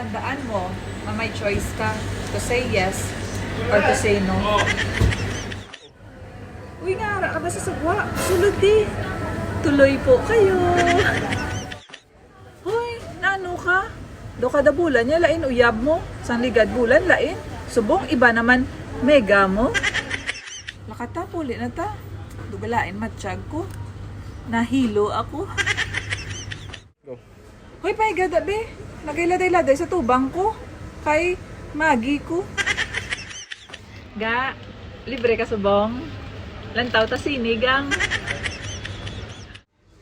Tandaan mo na may choice ka to say yes or to say no. Uy nga, ara ka ba sa sagwa? Sulod di. Tuloy po kayo. Hoy, naano ka? Do kada bulan niya, lain uyab mo. Sang ligad bulan, lain. Subong, iba naman, mega mo. Lakata, puli na ta. Dugalain matsyag ko. Nahilo ako. Hoy, paigada be. Nagay-laday-laday sa tubang ko. Kay magi ko. Ga, libre ka subong. Lantaw ta sinigang.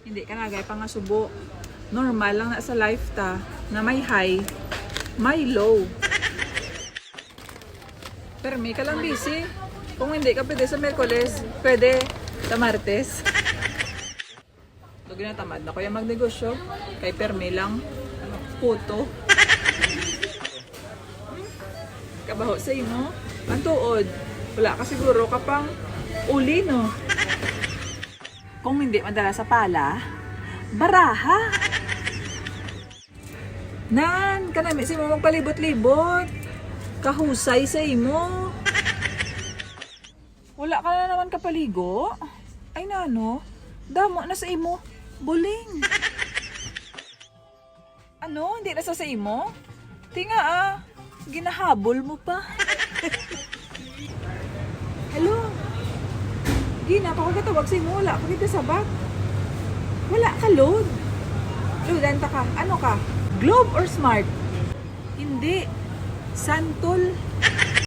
Hindi ka nagay pa nga subo. Normal lang na sa life ta na may high, may low. Pero may ka lang busy. Kung hindi ka pwede sa Merkules, pwede sa Martes. So ginatamad na ko yung magnegosyo. Kay permi lang. Puto. Kabaho sa imo. Ang tuod. Wala ka siguro ka pang uli, no? Kung hindi madala sa pala, baraha. Nan, kanami si mo magpalibot-libot. Kahusay sa imo. Wala ka na naman kapaligo. Ay nano, damo na sa imo. Buling. Ano, hindi na sa imo? Tinga ginahabol mo pa. Hello? Gina, pa ko katawag sa imo. Wala ko kita sabat. Wala ka load. Loadan ta ka. Ano ka? Globe or Smart? Hindi. Santol.